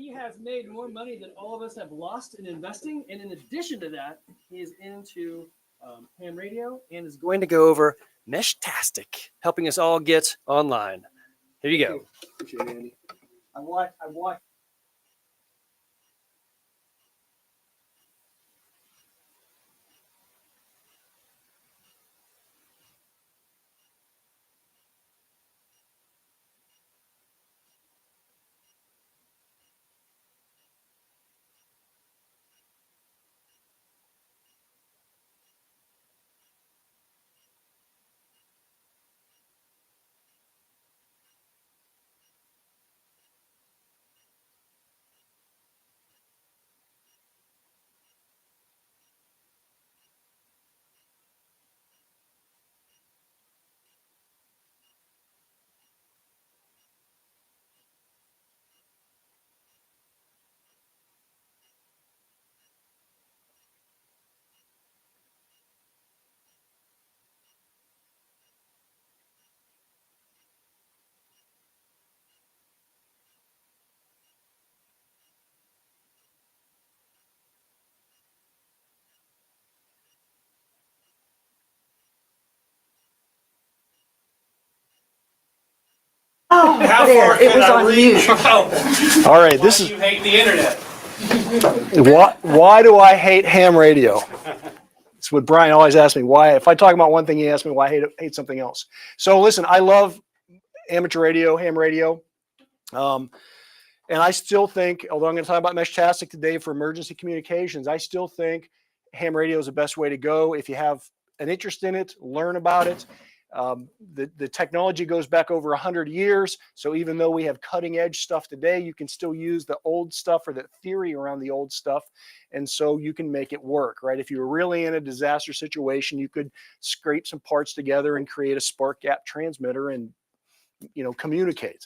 he has made more money than all of us have lost in investing. And in addition to that, he is into ham radio and is going to go over Meshtastic, helping us all get online. Here you go. Appreciate it, Andy. I watch. Oh, How there, far it can was I on reach? mute. All right, Why this do is you hate the internet? why do I hate ham radio? It's what Brian always asks me. Why, if I talk about one thing, he asks me why I hate something else. So listen, I love amateur radio, ham radio. And I still think, although I'm going to talk about Meshtastic today for emergency communications, I still think ham radio is the best way to go. If you have an interest in it, learn about it. The technology goes back over 100 years. So even though we have cutting edge stuff today, you can still use the old stuff or the theory around the old stuff. And so you can make it work, right? If you were really in a disaster situation, you could scrape some parts together and create a spark gap transmitter and, communicate.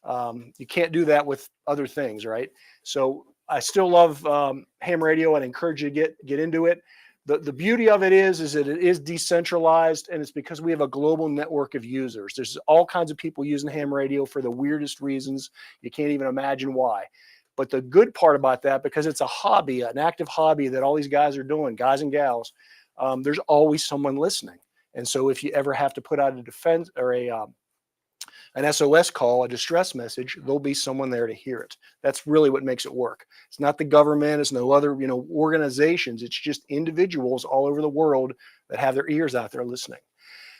You can't do that with other things, right? So I still love ham radio and encourage you to get into it. The beauty of it is that it is decentralized, and it's because we have a global network of users. There's all kinds of people using ham radio for the weirdest reasons. You can't even imagine why. But the good part about that, because it's a hobby, an active hobby that all these guys are doing, guys and gals, there's always someone listening. And so if you ever have to put out a defense or an SOS call, a distress message, there'll be someone there to hear it. That's really what makes it work. It's not the government, it's no other, organizations. It's just individuals all over the world that have their ears out there listening.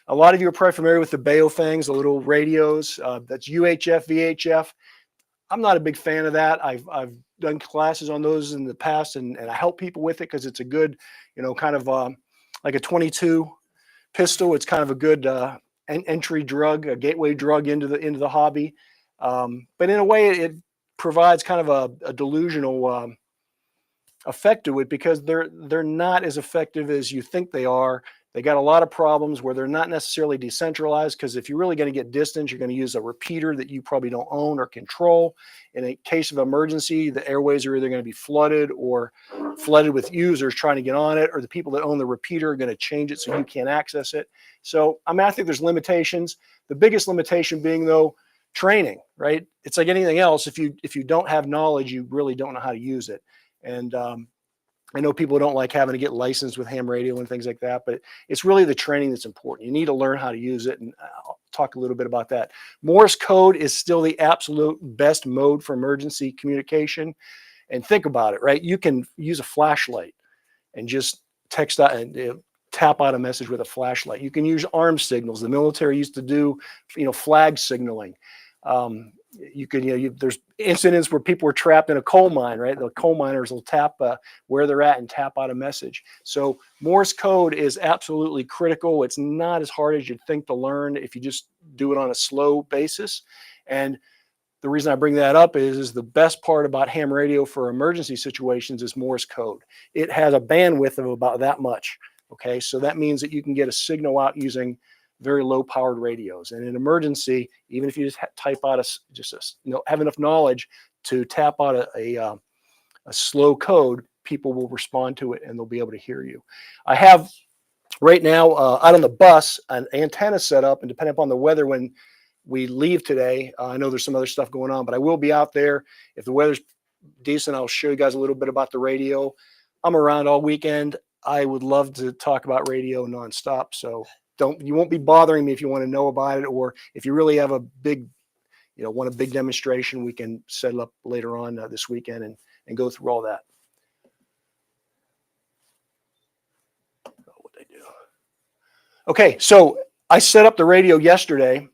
A lot of you are probably familiar with the Baofangs, the little radios. That's UHF, VHF. I'm not a big fan of that. I've done classes on those in the past, and I help people with it because it's a good, kind of like a 22 pistol. It's kind of a good entry drug, a gateway drug into the hobby. But in a way, it provides kind of a delusional effect to it because they're not as effective as you think they are. They got a lot of problems where they're not necessarily decentralized, because if you're really going to get distance, you're going to use a repeater that you probably don't own or control. In a case of emergency, the airways are either going to be flooded with users trying to get on it, or the people that own the repeater are going to change it so you can't access it. So, I think there's limitations. The biggest limitation being, though, training, right? It's like anything else. If you don't have knowledge, you really don't know how to use it. And I know people don't like having to get licensed with ham radio and things like that, but it's really the training that's important. You need to learn how to use it, and I'll talk a little bit about that. Morse code is still the absolute best mode for emergency communication. And think about it, right? You can use a flashlight and just text out and tap out a message with a flashlight. You can use arm signals. The military used to do, flag signaling. You could, there's incidents where people were trapped in a coal mine, right? The coal miners will tap where they're at and tap out a message. So Morse code is absolutely critical. It's not as hard as you'd think to learn if you just do it on a slow basis. And the reason I bring that up is the best part about ham radio for emergency situations is Morse code. It has a bandwidth of about that much. Okay, so that means that you can get a signal out using very low powered radios. And in emergency, even if you just type out have enough knowledge to tap out a slow code, people will respond to it and they'll be able to hear you. I have right now out on the bus an antenna set up, and depending upon the weather when we leave today, I know there's some other stuff going on, but I will be out there. If the weather's decent. I'll show you guys a little bit about the radio. I'm around all weekend. I would love to talk about radio nonstop. So you won't be bothering me if you want to know about it, or if you really have a big, want a big demonstration, we can set it up later on this weekend and go through all that. Okay, so I set up the radio yesterday,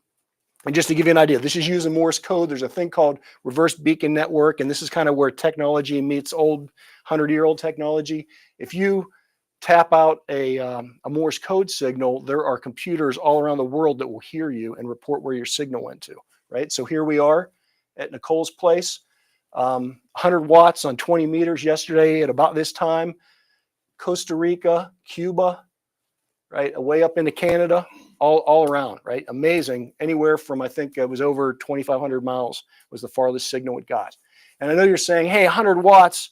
and just to give you an idea, this is using Morse code. There's a thing called reverse beacon network, and this is kind of where technology meets old 100-year-old technology. If you tap out a Morse code signal, there are computers all around the world that will hear you and report where your signal went to, right? So here we are at Nicole's place, 100 watts on 20 meters yesterday at about this time. Costa Rica, Cuba, right, away up into Canada, all around, right? Amazing. Anywhere from, I think it was over 2,500 miles was the farthest signal it got. And I know you're saying, hey, 100 watts,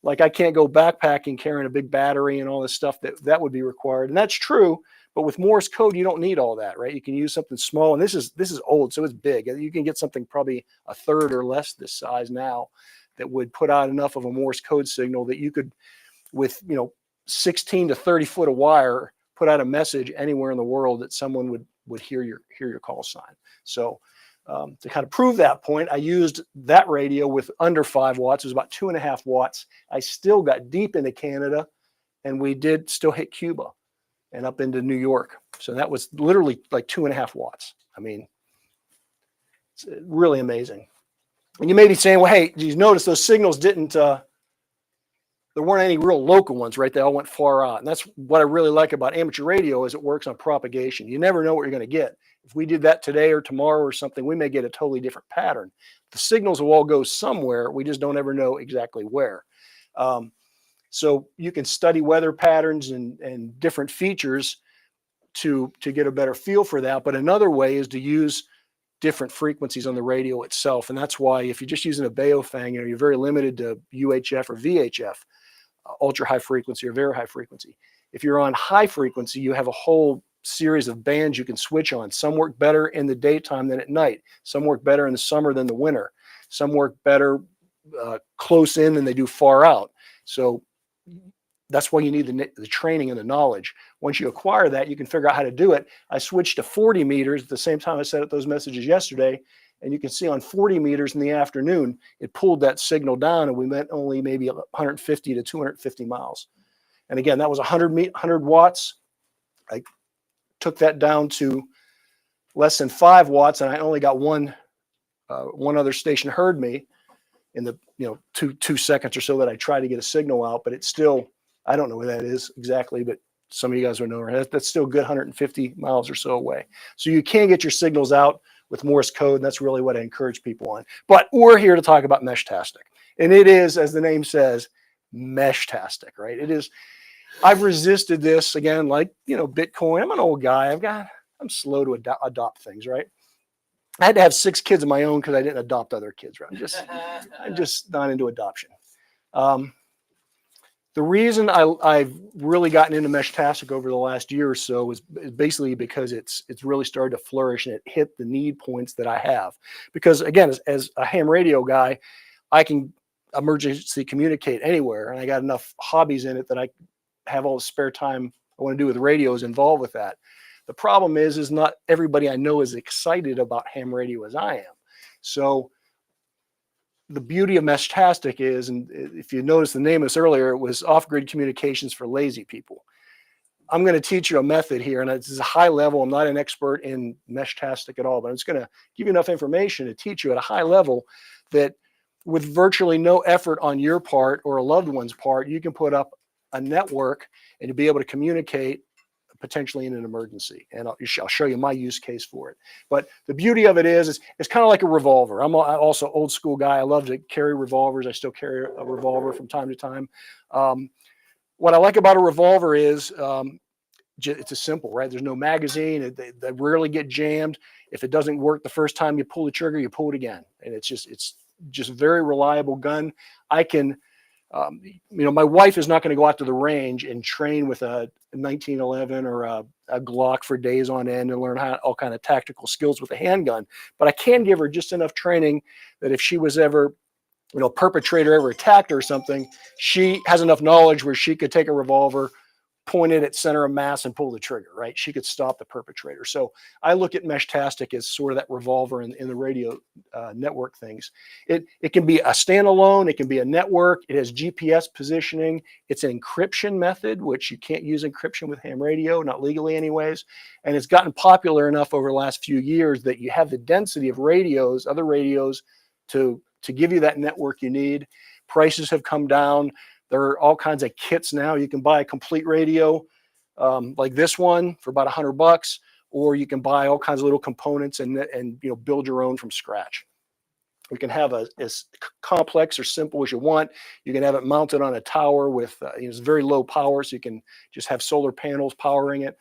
like I can't go backpacking carrying a big battery and all this stuff that would be required. And that's true, but with Morse code, you don't need all that, right? You can use something small, and this is old, so it's big. You can get something probably a third or less this size now that would put out enough of a Morse code signal that you could, with 16 to 30 foot of wire, put out a message anywhere in the world that someone would hear your call sign. So to kind of prove that point, I used that radio with under 5 watts. It was about 2.5 watts. I still got deep into Canada, and we did still hit Cuba and up into New York. So that was literally like 2.5 watts. I mean, it's really amazing. And you may be saying, well, hey, you notice those signals didn't, there weren't any real local ones, right? They all went far out. And that's what I really like about amateur radio, is it works on propagation. You never know what you're going to get. If we did that today or tomorrow or something, we may get a totally different pattern. The signals will all go somewhere. We just don't ever know exactly where. So you can study weather patterns and different features to get a better feel for that. But another way is to use different frequencies on the radio itself. And that's why if you're just using a Baofeng, you're very limited to UHF or VHF. Ultra high frequency or very high frequency. If you're on high frequency, you have a whole series of bands you can switch on. Some work better in the daytime than at night. Some work better in the summer than the winter. Some work better close in than they do far out. So that's why you need the training and the knowledge. Once you acquire that, you can figure out how to do it. I switched to 40 meters at the same time I set up those messages yesterday. And you can see on 40 meters in the afternoon, it pulled that signal down, and we went only maybe 150 to 250 miles. And again, that was 100 watts. I took that down to less than 5 watts, and I only got one other station heard me in the 2 seconds or so that I tried to get a signal out. But it's still, I don't know where that is exactly, but some of you guys will know where that's still a good 150 miles or so away. So you can get your signals out with Morse code, and that's really what I encourage people on. But we're here to talk about Meshtastic. And it is, as the name says, Meshtastic, right? It is. I've resisted this, again, like, Bitcoin. I'm an old guy. I'm slow to adopt things, right? I had to have 6 kids of my own because I didn't adopt other kids, right? I'm just not into adoption. The reason I've really gotten into Meshtastic over the last year or so is basically because it's really started to flourish, and it hit the need points that I have. Because again, as a ham radio guy, I can emergency communicate anywhere, and I got enough hobbies in it that I have all the spare time I want to do with radios involved with that. The problem is not everybody I know is excited about ham radio as I am. So the beauty of Meshtastic is, and if you notice the name of this earlier, it was off-grid communications for lazy people. I'm going to teach you a method here, and it's a high level. I'm not an expert in Meshtastic at all, but I'm just going to give you enough information to teach you at a high level that with virtually no effort on your part or a loved one's part, you can put up a network and to be able to communicate potentially in an emergency. And I'll show you my use case for it. But the beauty of it is it's kind of like a revolver. I'm also an old school guy. I love to carry revolvers. I still carry a revolver from time to time. What I like about a revolver is it's a simple, right? There's no magazine. They rarely get jammed. If it doesn't work the first time you pull the trigger, you pull it again. And it's just a very reliable gun. I can, my wife is not going to go out to the range and train with a 1911 or a Glock for days on end and learn all kind of tactical skills with a handgun. But I can give her just enough training that if she was ever perpetrator ever attacked her or something, she has enough knowledge where she could take a revolver, point it at center of mass and pull the trigger, right? She could stop the perpetrator. So I look at Meshtastic as sort of that revolver in the radio network things. It can be a standalone, it can be a network, it has GPS positioning, it's an encryption method, which you can't use encryption with ham radio, not legally anyways. And it's gotten popular enough over the last few years that you have the density of radios, other radios, to give you that network you need. Prices have come down. There are all kinds of kits now. You can buy a complete radio like this one for about $100, or you can buy all kinds of little components and build your own from scratch. You can have as complex or simple as you want. You can have it mounted on a tower with it's very low power, so you can just have solar panels powering it.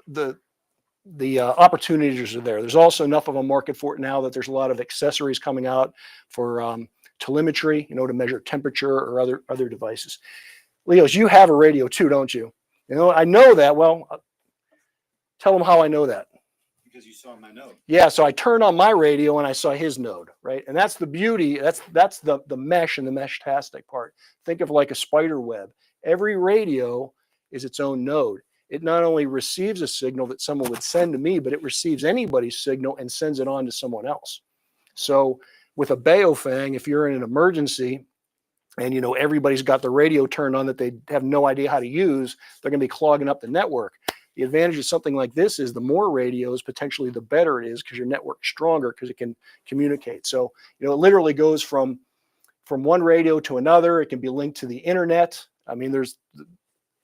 The opportunities are there. There's also enough of a market for it now that there's a lot of accessories coming out for telemetry, to measure temperature or other devices. Leos, you have a radio too, don't you? I know that. Well, tell them how I know that. Because you saw my node. Yeah, so I turned on my radio and I saw his node, right? And that's the beauty. That's the mesh and the Meshtastic part. Think of like a spider web. Every radio is its own node. It not only receives a signal that someone would send to me, but it receives anybody's signal and sends it on to someone else. So with a Baofeng, if you're in an emergency and everybody's got the radio turned on that they have no idea how to use, they're going to be clogging up the network. The advantage of something like this is the more radios, potentially the better it is, because your network's stronger because it can communicate. So it literally goes from one radio to another. It can be linked to the internet. I mean, there's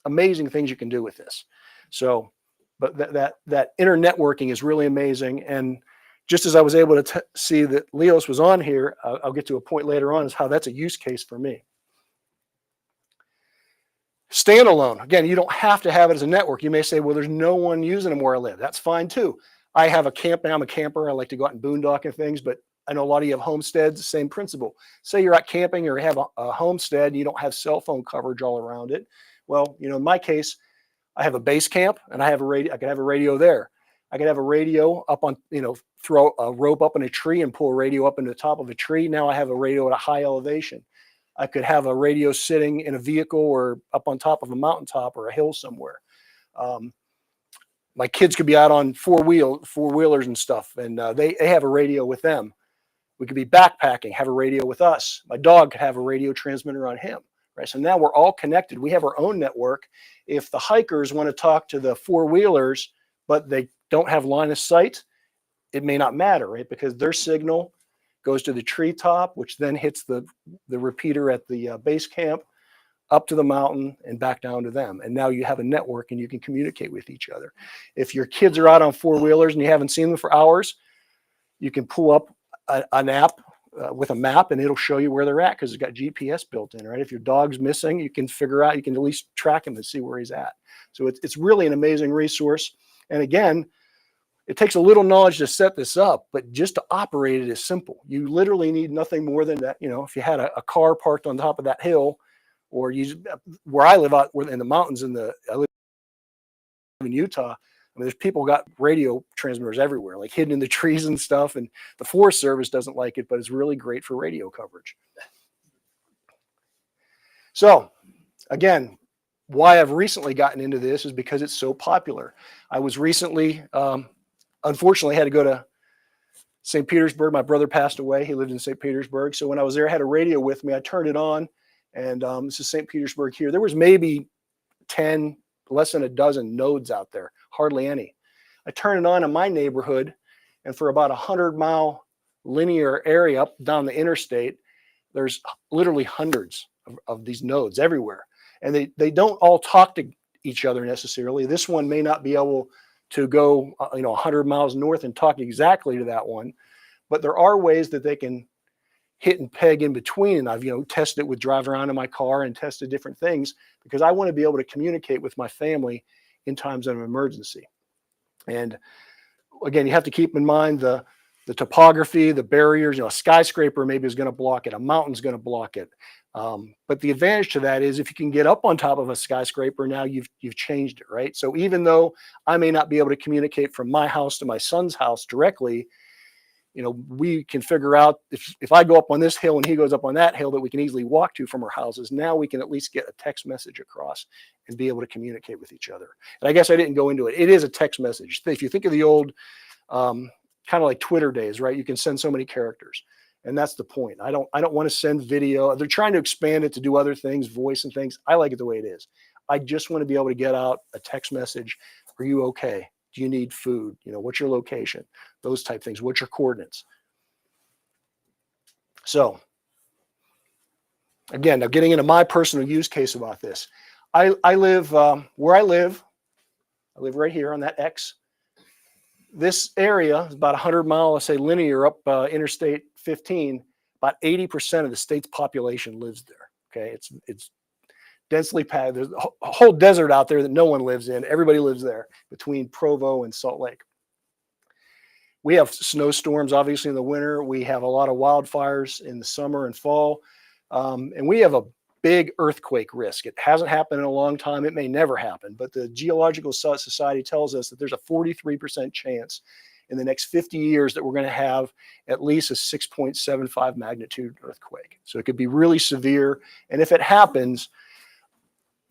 amazing things you can do with this. So, but that internetworking is really amazing. And just as I was able to see that Leos was on here, I'll get to a point later on is how that's a use case for me. Standalone. Again, you don't have to have it as a network. You may say, well, there's no one using them where I live. That's fine too. I have a camp. I'm a camper. I like to go out and boondock and things, but I know a lot of you have homesteads, same principle. Say you're out camping or have a homestead and you don't have cell phone coverage all around it. Well, in my case, I have a base camp and I have a radio. I could have a radio there. I could have a radio up on, throw a rope up in a tree and pull a radio up into the top of a tree. Now I have a radio at a high elevation. I could have a radio sitting in a vehicle or up on top of a mountaintop or a hill somewhere. My kids could be out on four-wheelers and stuff, and they have a radio with them. We could be backpacking, have a radio with us. My dog could have a radio transmitter on him. Right? So now we're all connected. We have our own network. If the hikers want to talk to the four-wheelers, but they don't have line of sight, it may not matter, right? Because their signal goes to the treetop, which then hits the repeater at the base camp, up to the mountain and back down to them. And now you have a network and you can communicate with each other. If your kids are out on four-wheelers and you haven't seen them for hours, you can pull up an app with a map and it'll show you where they're at because it's got GPS built in, right? If your dog's missing, you can figure out, you can at least track him and see where he's at. So it's really an amazing resource. And again, it takes a little knowledge to set this up, but just to operate it is simple. You literally need nothing more than that. If you had a car parked on top of that hill, or where I live out in the mountains I live in Utah. I mean, there's people got radio transmitters everywhere, like hidden in the trees and stuff. And the Forest Service doesn't like it, but it's really great for radio coverage. So again, why I've recently gotten into this is because it's so popular. I was recently, unfortunately, had to go to St. Petersburg. My brother passed away. He lived in St. Petersburg. So when I was there, I had a radio with me. I turned it on, and this is St. Petersburg here. There was maybe 10, less than a dozen nodes out there, hardly any. I turned it on in my neighborhood, and for about 100-mile linear area up down the interstate, there's literally hundreds of these nodes everywhere. And they don't all talk to each other necessarily. This one may not be able to go 100 miles north and talk exactly to that one, but there are ways that they can hit and peg in between. And I've tested it with driving around in my car and tested different things because I want to be able to communicate with my family in times of emergency. And again, you have to keep in mind the topography, the barriers. A skyscraper maybe is going to block it, a mountain's going to block it. But the advantage to that is if you can get up on top of a skyscraper, now you've changed it, right? So even though I may not be able to communicate from my house to my son's house directly, we can figure out if I go up on this hill and he goes up on that hill that we can easily walk to from our houses. Now we can at least get a text message across and be able to communicate with each other. And I guess I didn't go into it. It is a text message. If you think of the old kind of like Twitter days, right? You can send so many characters. And that's the point. I don't want to send video. They're trying to expand it to do other things, voice and things. I like it the way it is. I just want to be able to get out a text message. Are you okay? Do you need food? What's your location? Those type things. What's your coordinates? So again, now getting into my personal use case about this. I live where I live right here on that X. This area is about 100 mile, let's say linear up Interstate 15. About 80% of the state's population lives there. Okay, it's densely packed. There's a whole desert out there that no one lives in. Everybody lives there between Provo and Salt Lake. We have snowstorms, obviously, in the winter. We have a lot of wildfires in the summer and fall. And we have a big earthquake risk. It hasn't happened in a long time. It may never happen. But the Geological Society tells us that there's a 43% chance in the next 50 years that we're going to have at least a 6.75 magnitude earthquake. So it could be really severe. And if it happens,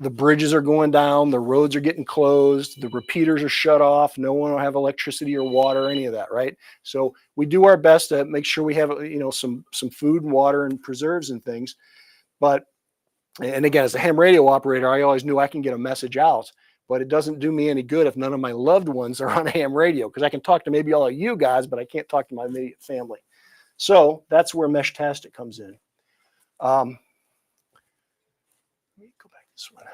the bridges are going down, the roads are getting closed, the repeaters are shut off, no one will have electricity or water, any of that, right? So we do our best to make sure we have, some food and water and preserves and things. But, and again, as a ham radio operator, I always knew I can get a message out, but it doesn't do me any good if none of my loved ones are on ham radio, because I can talk to maybe all of you guys, but I can't talk to my immediate family. So that's where Meshtastic comes in. This one.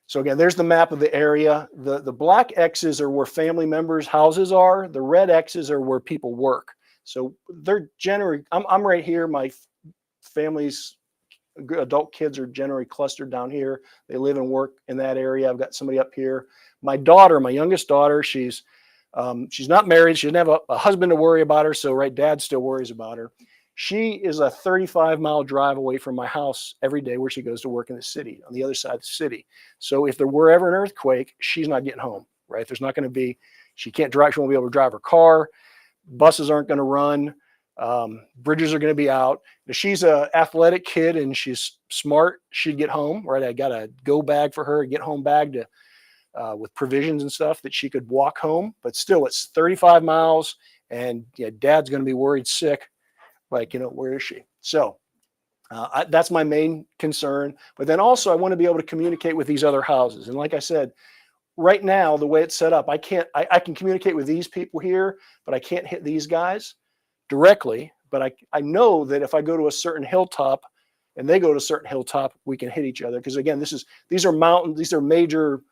So again, there's the map of the area. The black X's are where family members' houses are. The red X's are where people work. So they're generally, I'm right here. My family's adult kids are generally clustered down here. They live and work in that area. I've got somebody up here. My daughter, my youngest daughter, she's not married. She doesn't have a husband to worry about her. So right, dad still worries about her. She is a 35-mile drive away from my house every day where she goes to work in the city, on the other side of the city. So if there were ever an earthquake, she's not getting home, right? There's not going to be, she can't drive, she won't be able to drive her car. Buses aren't going to run. Bridges are going to be out. If she's an athletic kid and she's smart, she'd get home, right? I got a go bag for her, a get home bag with provisions and stuff that she could walk home. But still, it's 35 miles and dad's going to be worried sick. Like, where is she? So that's my main concern. But then also I want to be able to communicate with these other houses. And like I said, right now, the way it's set up, I can communicate with these people here, but I can't hit these guys directly. But I know that if I go to a certain hilltop and they go to a certain hilltop, we can hit each other. Because again, these are mountains, these are major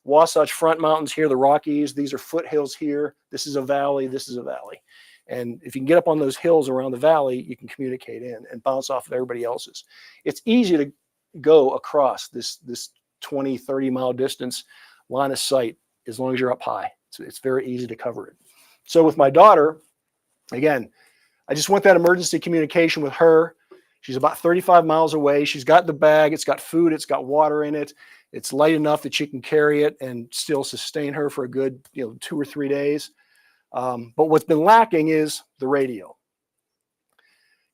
Wasatch Front mountains here, the Rockies. These are foothills here. This is a valley. This is a valley. And if you can get up on those hills around the valley, you can communicate in and bounce off of everybody else's. It's easy to go across this 20, 30 mile distance line of sight as long as you're up high. It's very easy to cover it. So with my daughter, again, I just want that emergency communication with her. She's about 35 miles away. She's got the bag. It's got food. It's got water in it. It's light enough that she can carry it and still sustain her for a good 2 or 3 days. But what's been lacking is the radio.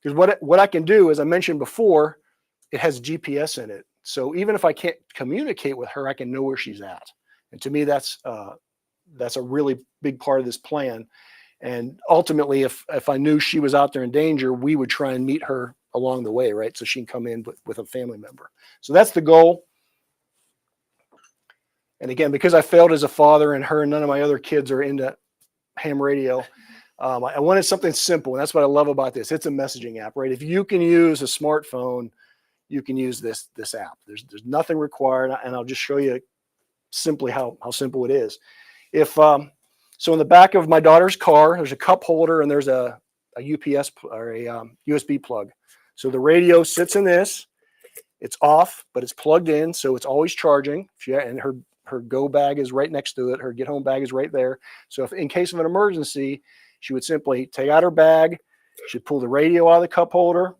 Because what I can do, as I mentioned before, it has GPS in it. So even if I can't communicate with her, I can know where she's at. And to me, that's a really big part of this plan. And ultimately, if I knew she was out there in danger, we would try and meet her along the way, right? So she can come in with a family member. So that's the goal. And again, because I failed as a father and her and none of my other kids are into ham radio, I wanted something simple. And that's what I love about this. It's a messaging app, right? If you can use a smartphone, you can use this app. There's nothing required. And I'll just show you simply how simple it is. So in the back of my daughter's car, there's a cup holder and there's a UPS or a USB plug. So the radio sits in this. It's off, but it's plugged in, so it's always charging. And her go bag is right next to it. Her get home bag is right there. So if in case of an emergency, she would simply take out her bag, she'd pull the radio out of the cup holder,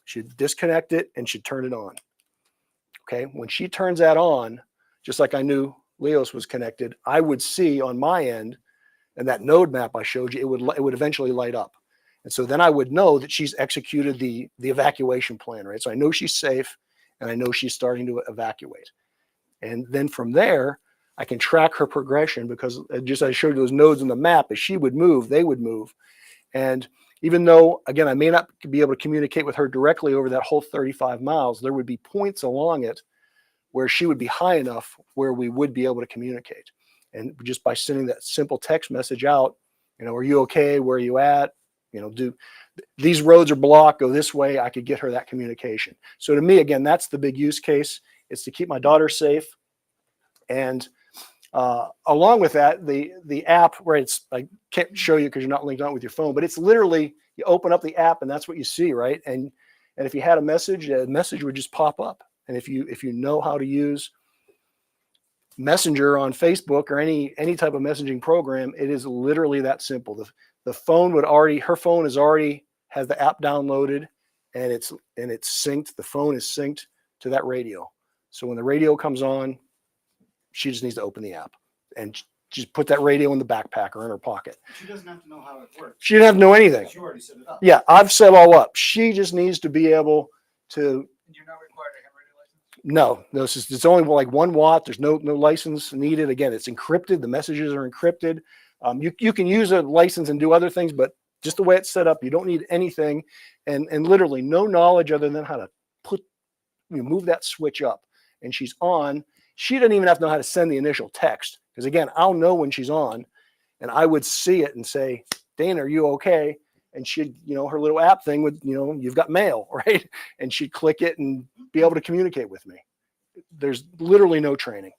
she'd disconnect it, and she'd turn it on. Okay, when she turns that on, just like I knew Leos was connected, I would see on my end and that node map I showed you, it would eventually light up. And so then I would know that she's executed the evacuation plan, right? So I know she's safe, and I know she's starting to evacuate. And then from there, I can track her progression, because just I showed you those nodes in the map, as she would move, they would move. And even though, again, I may not be able to communicate with her directly over that whole 35 miles, there would be points along it where she would be high enough where we would be able to communicate. And just by sending that simple text message out, are you okay? Where are you at? Do these roads are blocked, go this way. I could get her that communication. So to me, again, that's the big use case. It's to keep my daughter safe. And along with that, the app, right? I can't show you because you're not linked on with your phone, but it's literally, you open up the app and that's what you see, right? And if you had a message would just pop up. And if you know how to use Messenger on Facebook or any type of messaging program, it is literally that simple. The phone her phone has the app downloaded, and it's synced. The phone is synced to that radio. So when the radio comes on, she just needs to open the app and just put that radio in the backpack or in her pocket. She doesn't have to know how it works. She didn't have to know anything. She already set it up. Yeah, I've set it all up. She just needs to be able to. And you're not required to have a radio license? No, it's only like 1 watt. There's no license needed. Again, it's encrypted. The messages are encrypted. You can use a license and do other things, but just the way it's set up, you don't need anything, and literally no knowledge other than how to move that switch up, and she's on. She doesn't even have to know how to send the initial text, because again, I'll know when she's on, and I would see it and say, Dana, are you okay? And she'd, her little app thing would, you've got mail, right? And she'd click it and be able to communicate with me. There's literally no training.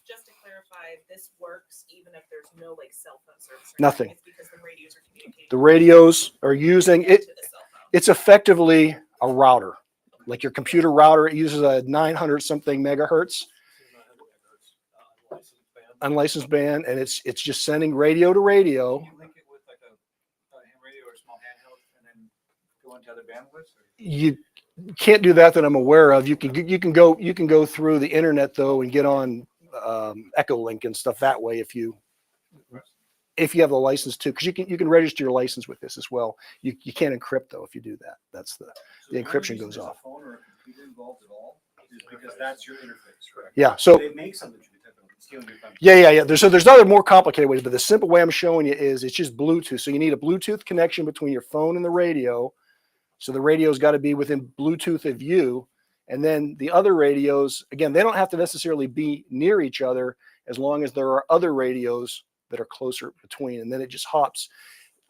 Just to clarify, this works even if there's no cell phone service. Nothing. It's because the radios are communicating. The radios are using it. To the cell phone. It's effectively a router, like your computer router. It uses a 900 something megahertz unlicensed band, and it's just sending radio to radio. Can you link it with like a ham radio or a small handheld and then go into other bandwidths? You can't do that I'm aware of. You can go through the internet though and get on Echolink and stuff that way if you have the license too, because you can register your license with this as well. You can't encrypt though if you do that. That's the encryption goes off. Phone or a computer involved at all? Is because that's your interface, correct? Yeah. So they make something you can type on. Steal your phone. yeah. There's other more complicated ways, but the simple way I'm showing you is it's just Bluetooth. So you need a Bluetooth connection between your phone and the radio. So the radio's got to be within Bluetooth of you. And then the other radios, again, they don't have to necessarily be near each other as long as there are other radios that are closer between. And then it just hops.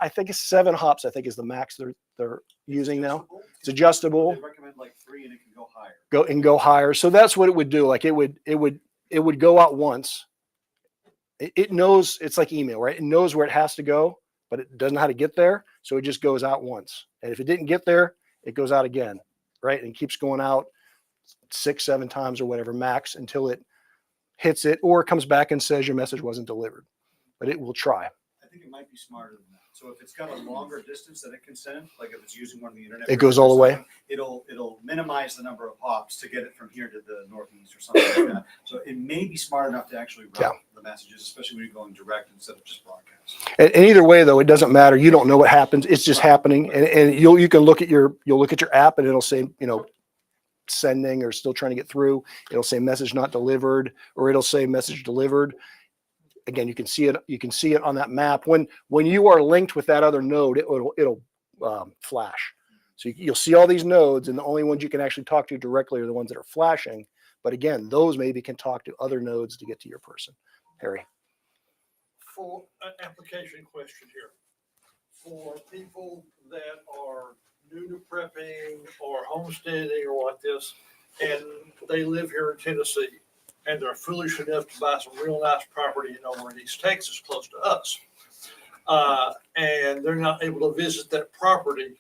I think it's 7 hops, I think is the max they're using now. It's adjustable. They recommend like 3 and it can go higher. Go higher. So that's what it would do. Like it would go out once. It knows, it's like email, right? It knows where it has to go, but it doesn't know how to get there. So it just goes out once. And if it didn't get there, it goes out again, right? And keeps going out 6, 7 times or whatever max until it hits it, or it comes back and says your message wasn't delivered. But it will try. I think it might be smarter than that. So if it's got a longer distance that it can send, like if it's using one of the internet, It goes all the way. It'll minimize the number of hops to get it from here to the northeast or something like that. So it may be smart enough to actually route the messages, especially when you're going direct instead of just broadcast. And either way, though, it doesn't matter. You don't know what happens. It's just happening. And you can look at your app and it'll say, sending or still trying to get through. It'll say message not delivered, or it'll say message delivered. Again, you can see it on that map. When you are linked with that other node, it'll flash. So you'll see all these nodes, and the only ones you can actually talk to directly are the ones that are flashing. But again, those maybe can talk to other nodes to get to your person. Harry. For an application question here, for people that are new to prepping or homesteading or like this, and they live here in Tennessee, and they're foolish enough to buy some real nice property over in East Texas, close to us, and they're not able to visit that property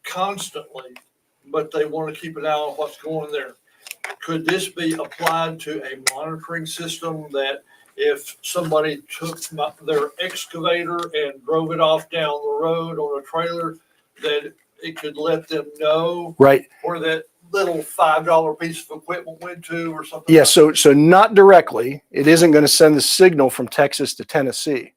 constantly, but they want to keep an eye on what's going there. Could this be applied to a monitoring system that if somebody took their excavator and drove it off down the road on a trailer, that it could let them know Right. where that little $5 piece of equipment went to or something? Yeah. So not directly. It isn't going to send the signal from Texas to Tennessee.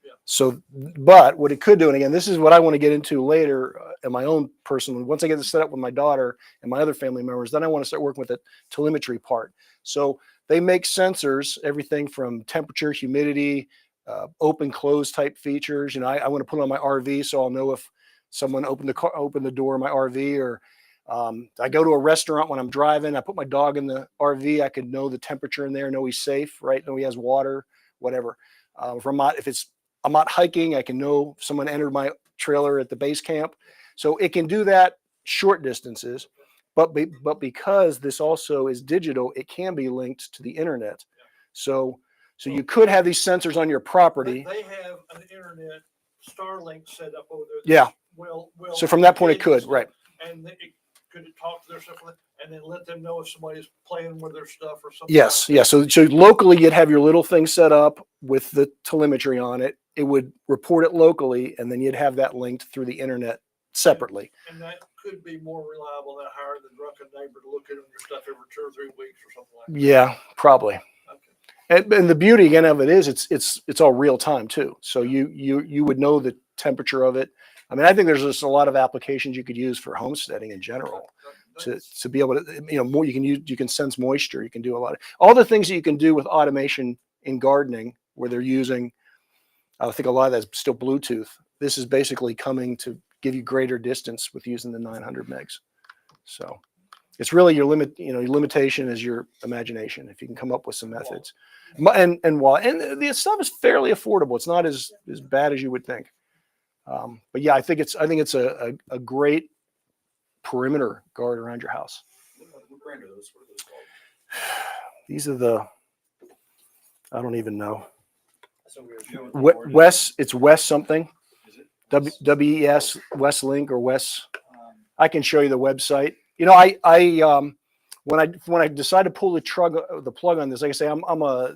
Yeah. So, but what it could do, and again, this is what I want to get into later in my own personal, once I get this set up with my daughter and my other family members, then I want to start working with the telemetry part. So they make sensors, everything from temperature, humidity, open close type features. I want to put on my RV so I'll know if someone opened the door of my RV, or I go to a restaurant when I'm driving, I put my dog in the RV, I could know the temperature in there, know he's safe, right? Know he has water, whatever. If I'm out hiking, I can know if someone entered my trailer at the base camp. So it can do that short distances, but because this also is digital, it can be linked to the internet. So you could have these sensors on your property. They have an internet Starlink set up over there. Yeah. Well. So from that point, it could, right? And could talk to their stuff and then let them know if somebody's playing with their stuff or something. Yes, yeah. So locally, you'd have your little thing set up with the telemetry on it. It would report it locally, and then you'd have that linked through the internet separately. And that could be more reliable than hiring the drunken neighbor to look at your stuff every 2 or 3 weeks or something like that. Yeah, probably. Okay. And the beauty again of it is it's all real time too. So you would know the temperature of it. I mean, I think there's just a lot of applications you could use for homesteading in general to be able to, more you can sense moisture. You can do all the things that you can do with automation in gardening where they're using, I think a lot of that's still Bluetooth. This is basically coming to give you greater distance with using the 900 megs. So it's really your limitation is your imagination. If you can come up with some methods, and the stuff is fairly affordable. It's not as bad as you would think. But yeah, I think it's a great perimeter guard around your house. What brand are those? What are those called? These are I don't even know. So we're It's West something. Is it? WES, Westlink or West. I can show you the website. When I decided to pull the plug on this, like I say, I'm a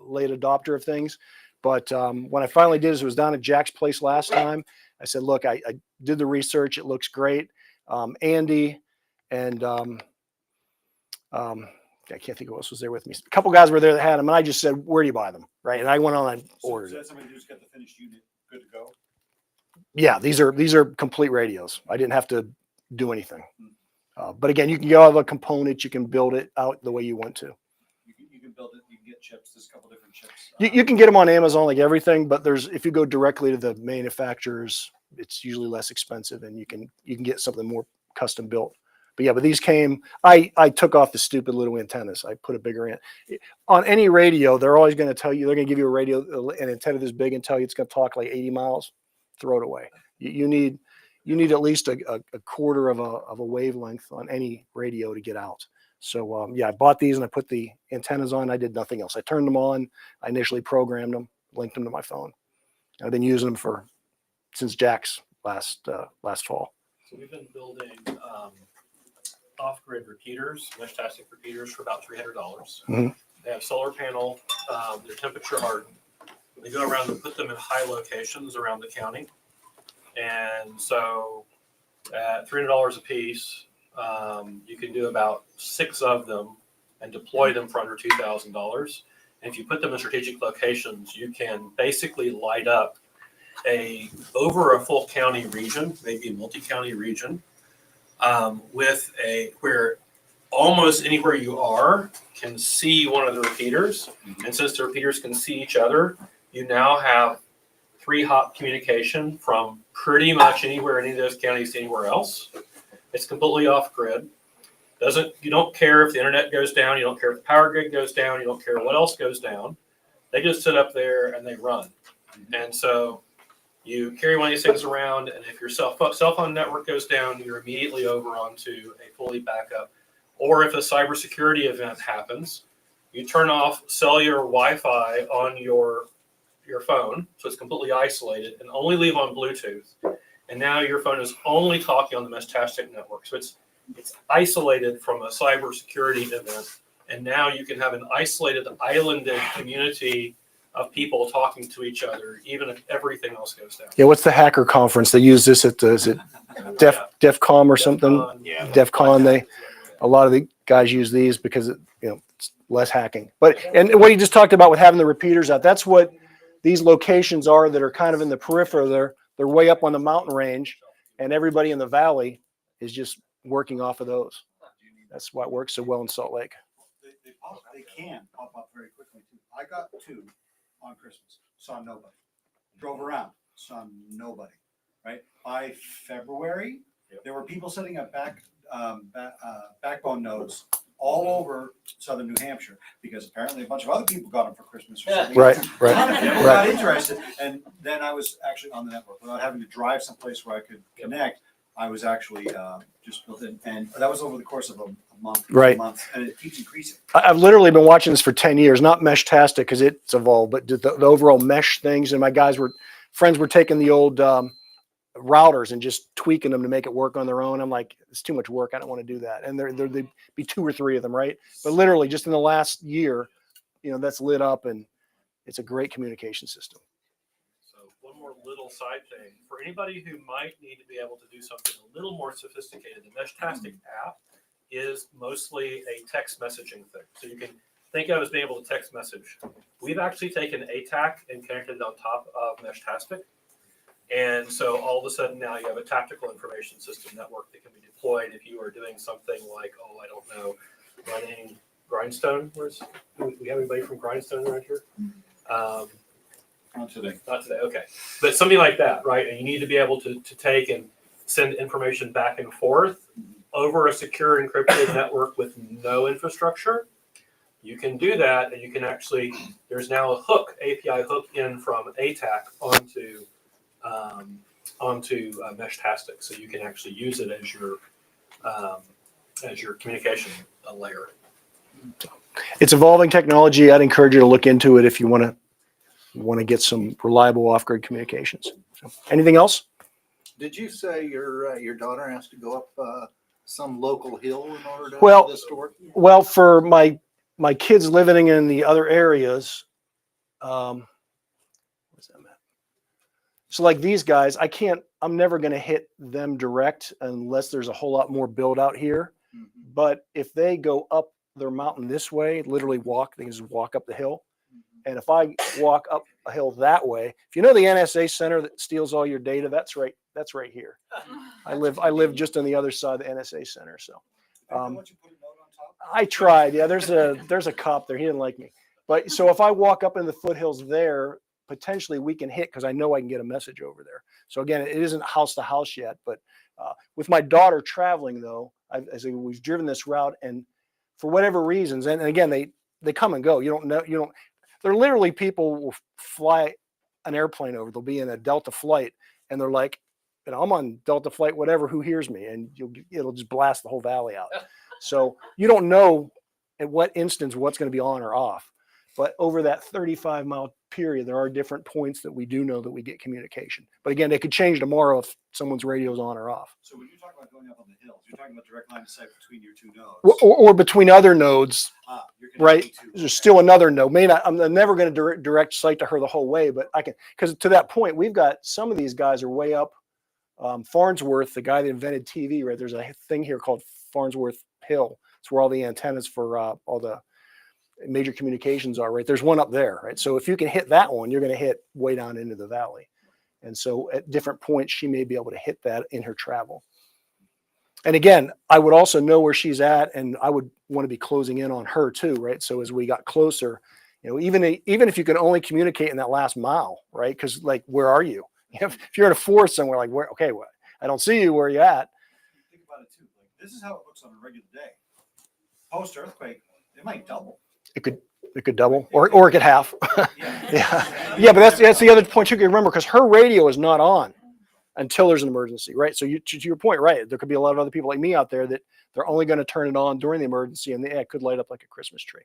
late adopter of things. But when I finally did this, it was down at Jack's place last time. I said, look, I did the research. It looks great. Andy and I can't think of who else was there with me. A couple guys were there that had them, and I just said, where do you buy them? Right. And I went on and ordered So it. that's somebody who's got the finished unit good to go? Yeah, these are complete radios. I didn't have to do anything. But again, you can get all the components. You can build it out the way you want to. You can build it. You can get chips. There's a couple different chips. You can get them on Amazon like everything, but if you go directly to the manufacturers, it's usually less expensive, and you can get something more custom built. But yeah, these came. I took off the stupid little antennas. I put a bigger on any radio. They're always going to tell you, they're going to give you a radio, an antenna this big, and tell you it's going to talk like 80 miles. Throw it away. You need at least a quarter of a wavelength on any radio to get out. So yeah, I bought these and I put the antennas on. I did nothing else. I turned them on. I initially programmed them, linked them to my phone. I've been using them since Jack's last fall. So we've been building off-grid repeaters, mesh-tastic repeaters for about $300. Mhm. They have solar panel. They're temperature hardened. They go around and put them in high locations around the county. And so at $300 a piece, you can do about 6 of them and deploy them for under $2,000. And if you put them in strategic locations, you can basically light up over a full county region, maybe a multi-county region, where almost anywhere you are can see one of the repeaters. And since the repeaters can see each other, you now have 3-hop communication from pretty much anywhere in any of those counties to anywhere else. It's completely off grid. You don't care if the internet goes down. You don't care if the power grid goes down. You don't care what else goes down. They just sit up there and they run. And so you carry one of these things around, and if your cell phone network goes down, you're immediately over onto a fully backup. Or if a cybersecurity event happens, you turn off cellular Wi-Fi on your phone, so it's completely isolated, and only leave on Bluetooth. And now your phone is only talking on the Mesh-tastic network. So it's isolated from a cybersecurity event. And now you can have an isolated, islanded community of people talking to each other, even if everything else goes down. Yeah, what's the hacker conference? They use this at is it DEFCON or something? Yeah. DEFCON. A lot of the guys use these because it's less hacking. And what you just talked about with having the repeaters out, that's what these locations are that are kind of in the periphery. They're way up on the mountain range, and everybody in the valley is just working off of those. That's why it works so well in Salt Lake. They can pop up very quickly too. I got 2 on Christmas, saw nobody. Drove around, saw nobody. Right by February, there were people setting up backbone nodes all over southern New Hampshire because apparently a bunch of other people got them for Christmas or something. Right, A lot of right, people right. got interested, and then I was actually on the network without having to drive someplace where I could connect. I was actually just built in, and that was over the course of a month, Right. and it keeps increasing. I've literally been watching this for 10 years, not Mesh-tastic because it's evolved, but the overall mesh things. And my friends were taking the old routers and just tweaking them to make it work on their own. I'm like, it's too much work. I don't want to do that. And there'd be 2 or 3 of them, right? But literally just in the last year, that's lit up, and it's a great communication system. So one more little side thing for anybody who might need to be able to do something a little more sophisticated. The Meshtastic app is mostly a text messaging thing. So you can think of it as being able to text message. We've actually taken ATAC and connected it on top of Meshtastic. And so all of a sudden now you have a tactical information system network that can be deployed if you are doing something like, I don't know, running Grindstone. Do we have anybody from Grindstone around here? Not today. Not today, okay. But something like that, right? And you need to be able to take and send information back and forth over a secure encrypted network with no infrastructure. You can do that, and you can actually, there's now a hook, API hook in from ATAC onto Meshtastic. So you can actually use it as your communication layer. It's evolving technology. I'd encourage you to look into it if you want to get some reliable off-grid communications. So, anything else? Did you say your daughter has to go up some local hill in order to Well, this to work? Well, for my kids living in the other areas, where's that map? So like these guys, I'm never going to hit them direct unless there's a whole lot more build out here. Mhm. But if they go up their mountain this way, literally they can just walk up the hill. And if I walk up a hill that way, if you know the NSA center that steals all your data, that's right here. I live just on the other side of the NSA center. So I tried. Yeah, there's a cop there. He didn't like me. But so if I walk up in the foothills there, potentially we can hit because I know I can get a message over there. So again, it isn't house to house yet, but with my daughter traveling though, we've driven this route, and for whatever reasons, and again they come and go. You don't know. They're literally people will fly an airplane over. They'll be in a Delta flight, and they're like, I'm on Delta flight, whatever. Who hears me? And it'll just blast the whole valley out. So you don't know at what instance what's going to be on or off. But over that 35-mile period, there are different points that we do know that we get communication. But again, they could change tomorrow if someone's radio is on or off. So when you talk about going up on the hills, you're talking about direct line of sight between your 2 nodes. Or between other nodes, You're right? connecting to- There's still another node. I'm never going to direct sight to her the whole way, but I can, because to that point, we've got some of these guys are way up. Farnsworth, the guy that invented TV, right? There's a thing here called Farnsworth Hill. It's where all the antennas for all the major communications are, right? There's one up there, right? So if you can hit that one, you're going to hit way down into the valley. And so at different points, she may be able to hit that in her travel. And again, I would also know where she's at, and I would want to be closing in on her too, right? So as we got closer, even if you can only communicate in that last mile, right? Because like, where are you? If you're in a forest somewhere, like where? Okay, well, I don't see you. Where are you at? Think about it too. Like, this is how it looks on a regular day. Post earthquake, it might double. It could double, or it could half. Yeah. But that's the other point you can remember, because her radio is not on until there's an emergency, right? So to your point, right? There could be a lot of other people like me out there that they're only going to turn it on during the emergency, and it could light up like a Christmas tree.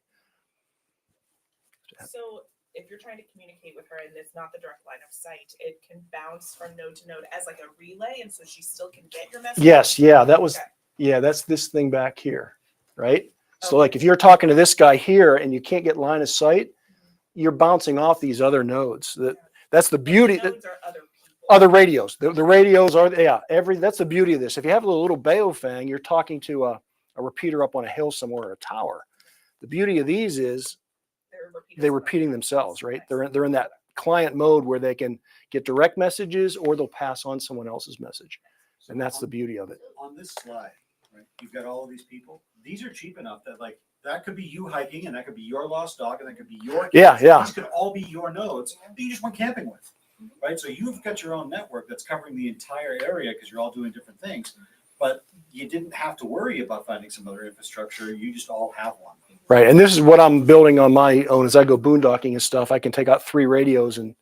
So if you're trying to communicate with her and it's not the direct line of sight, it can bounce from node to node as like a relay, and so she still can get your message. Yes, yeah, that was Okay. that's this thing back here, right? So Okay. like if you're talking to this guy here and you can't get line of sight, you're bouncing off these other nodes. That's the beauty. Nodes are other people. Other radios. The radios are that's the beauty of this. If you have a little Baofeng, you're talking to a repeater up on a hill somewhere or a tower. The beauty of these is they're repeating themselves, right? They're in that client mode where they can get direct messages or they'll pass on someone else's message. And that's the beauty of it. On this slide, right, you've got all of these people. These are cheap enough that like, that could be you hiking and that could be your lost dog and that could be your kids. Yeah, yeah. These could all be your nodes that you just went camping with, right? So you've got your own network that's covering the entire area because you're all doing different things. But you didn't have to worry about finding some other infrastructure. You just all have one. Right. And this is what I'm building on my own as I go boondocking and stuff. I can take out 3 radios and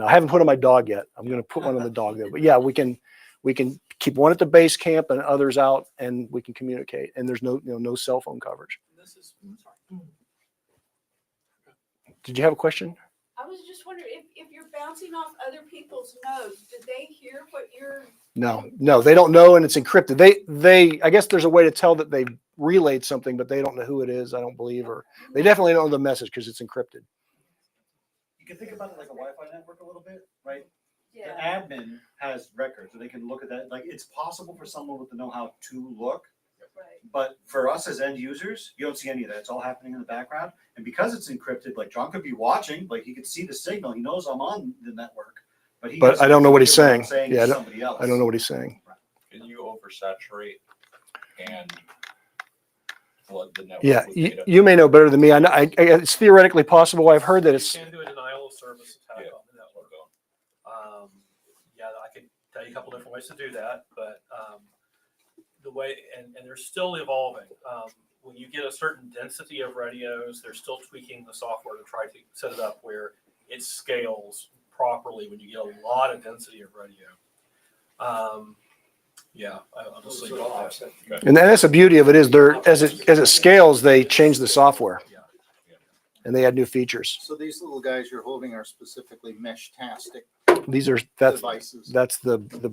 I haven't put on my dog yet. I'm going to put one on the dog though. But yeah, we can keep one at the base camp and others out and we can communicate. And there's no cell phone coverage. This is, sorry. Did you have a question? I was just wondering if you're bouncing off other people's nodes, did they hear what you're? No, they don't know, and it's encrypted. I guess there's a way to tell that they relayed something, but they don't know who it is. I don't believe, or they definitely don't know the message because it's encrypted. You can think about it like a Wi-Fi network a little bit, right? The Yeah. admin has records, so they can look at that. Like it's possible for someone with the know-how to look, Right. but for us as end users, you don't see any of that. It's all happening in the background, and because it's encrypted, like John could be watching, like he could see the signal. He knows I'm on the network, but I don't know what he's hear saying. I'm saying Yeah, to somebody else. I don't know what he's saying. Can you oversaturate and flood the network? Yeah, with you, data? you may know better than me. I know it's theoretically possible. I've heard that You it's can do a denial of service attack Yeah. on the network. Yeah, I could tell you a couple different ways to do that, but the way, and they're still evolving. When you get a certain density of radios, they're still tweaking the software to try to set it up where it scales properly when you get a lot of density of radio. Yeah, I'll just leave it at that. and that's the beauty of it is as it scales, they change the software Yeah. and they add new features. So these little guys you're holding are specifically mesh-tastic That's devices. the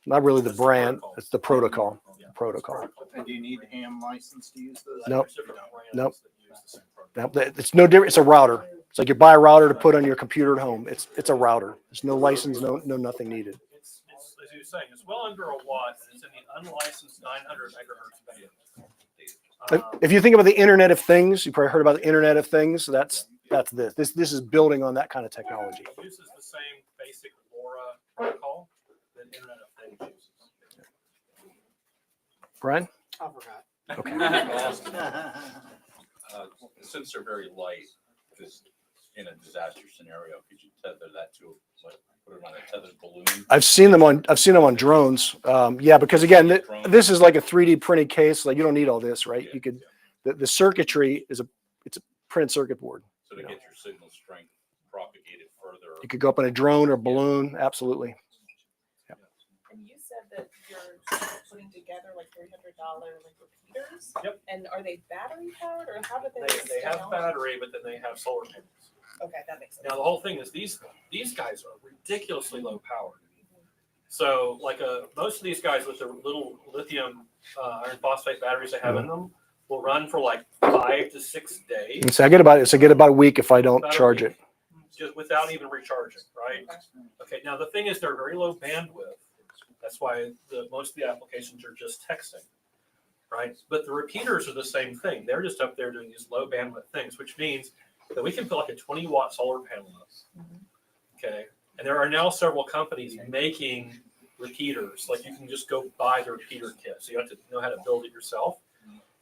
not really the That's the brand. protocol. It's the protocol. Yeah. Protocol. And do you need ham license to use those? Nope. There's different brands Nope. that use the same protocol. Now, it's no different. It's a router. It's like you buy a router to put on your computer at home. It's a router. There's no license, no nothing needed. It's as you were saying, it's well under a watt, and it's in the unlicensed 900 megahertz band. If you think about the Internet of Things, you probably heard about the Internet of Things. That's this. This is building on that kind of technology. It uses the same basic LoRa protocol that Internet of Things uses. Brian? I forgot. Since they're very light, this in a disaster scenario, could you tether that to like put it on a tethered balloon? I've seen them on drones. Yeah, because again, this is like a 3D printed case. Like you don't need all this, right? Yeah. You could the circuitry it's a printed circuit board. So to get your signal strength propagated further. You could go up in a drone or balloon. Absolutely. And you said that you're putting together like $300 like repeaters? Yep. And are they battery powered or how do they? They have battery, but then they have solar panels. Okay, that makes sense. Now the whole thing is these guys are ridiculously low powered. So like most of these guys with the little lithium iron phosphate batteries they have in them will run for like 5 to 6 days. And so I get about a week if I don't About a charge week, it. just without even recharging, right? Okay. Now the thing is they're very low bandwidth. That's why most of the applications are just texting, right? But the repeaters are the same thing. They're just up there doing these low bandwidth things, which means that we can put like a 20-watt solar panel up. Okay. And there are now several companies making repeaters. Like you can just go buy the repeater kit. So you have to know how to build it yourself.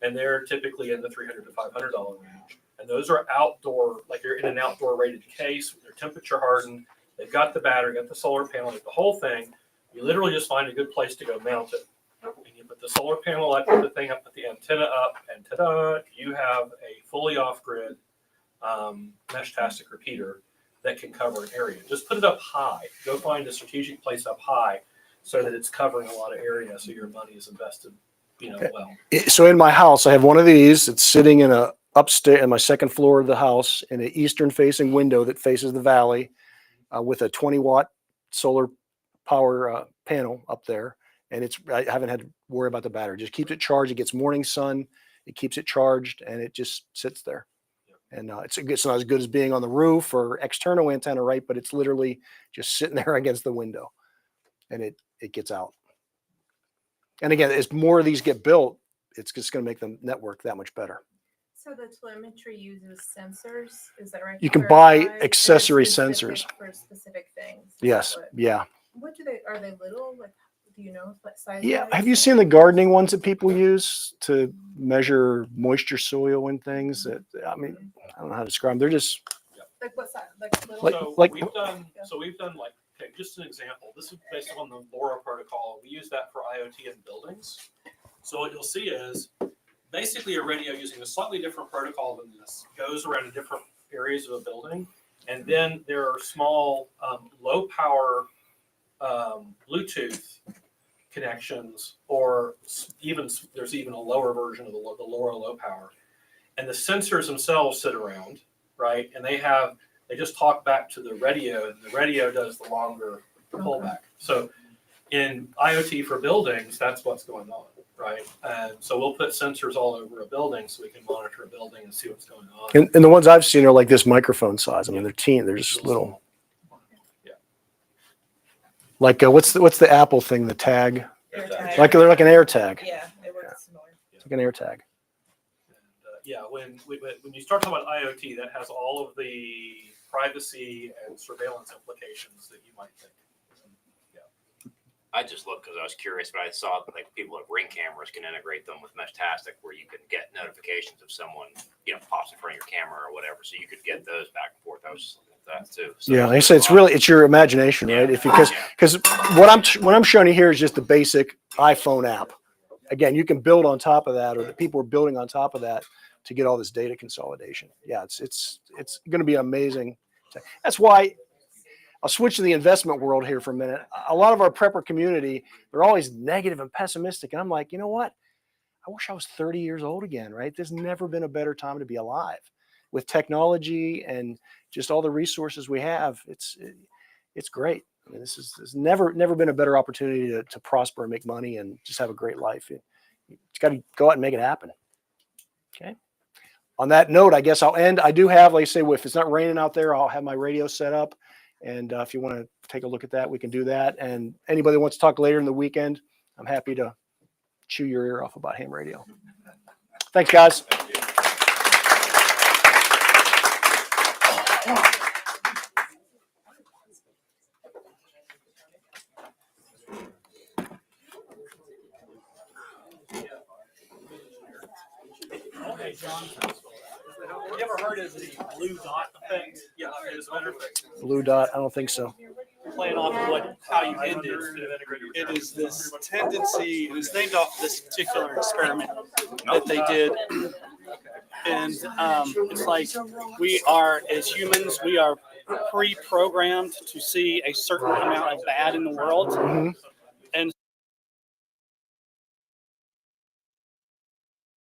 And they're typically in the $300 to $500 range. And those are outdoor, like you're in an outdoor rated case. They're temperature hardened. They've got the battery, got the solar panel, the whole thing. You literally just find a good place to go mount it. And you put the solar panel up, put the thing up, put the antenna up, and ta-da, you have a fully off-grid mesh-tastic repeater that can cover an area. Just put it up high. Go find a strategic place up high so that it's covering a lot of area so your money is invested, well. So in my house, I have one of these. It's sitting in a upstairs in my second floor of the house in an eastern facing window that faces the valley with a 20-watt solar power panel up there. And I haven't had to worry about the battery. Just keeps it charged. It gets morning sun. It keeps it charged and it just sits there. And it's not as good as being on the roof or external antenna, right? But it's literally just sitting there against the window and it gets out. And again, as more of these get built, it's just going to make the network that much better. So the telemetry uses sensors, is that right? You to can buy clarify? And it's accessory specific sensors. For specific things. Is Yes. that Yeah. what do they, are they little? Like, do you know what size? Yeah. wise? Have you seen the gardening ones that people use to measure moisture soil and things? That, I mean, I don't know how to describe them. They're just Like what size? Like little? Like- So like- we've done like, okay, just an example. This is based on the LoRa protocol. We use that for IoT in buildings. So what you'll see is basically a radio using a slightly different protocol than this goes around to different areas of a building. And then there are small, low power Bluetooth connections, or there's even a lower version of the LoRa low power. And the sensors themselves sit around, right? And they just talk back to the radio, and the radio does the longer pullback. So in IoT for buildings, that's what's going on, right? And so we'll put sensors all over a building so we can monitor a building and see what's going on. and the ones I've seen are like this microphone size. I mean, they're just little. Yeah. Like what's the Apple thing? The tag, AirTag. like they're like an air tag, Yeah, it works similar. like an air tag. Yeah, when you start talking about IoT, that has all of the privacy and surveillance implications that you might think. I just looked because I was curious, but I saw like people at Ring cameras can integrate them with Meshtastic, where you can get notifications if someone pops in front of your camera or whatever. So you could get those back and forth. I was just looking at that too. So Yeah, like I said, it's your imagination, right? If because what I'm showing you here is just the basic iPhone app. Again, you can build on top of that, or the people are building on top of that to get all this data consolidation. Yeah, it's going to be amazing. That's why I'll switch to the investment world here for a minute. A lot of our prepper community, they're always negative and pessimistic, and I'm like, you know what? I wish I was 30 years old again, right? There's never been a better time to be alive with technology and just all the resources we have. It's great. I mean, there's never been a better opportunity to prosper and make money and just have a great life. You just got to go out and make it happen. Okay. On that note, I guess I'll end. I do have, like I say, if it's not raining out there, I'll have my radio set up. And if you want to take a look at that, we can do that. And anybody that wants to talk later in the weekend, I'm happy to chew your ear off about ham radio. Thanks, guys. Hey, John. You ever heard of the blue dot effect? Yeah, it is better. Blue dot, I don't think so. Playing off of how you ended. It is this tendency, and it's named off this particular experiment that they did. And it's like we are, as humans, we are pre-programmed to see a certain amount of bad in the world. Mhm. And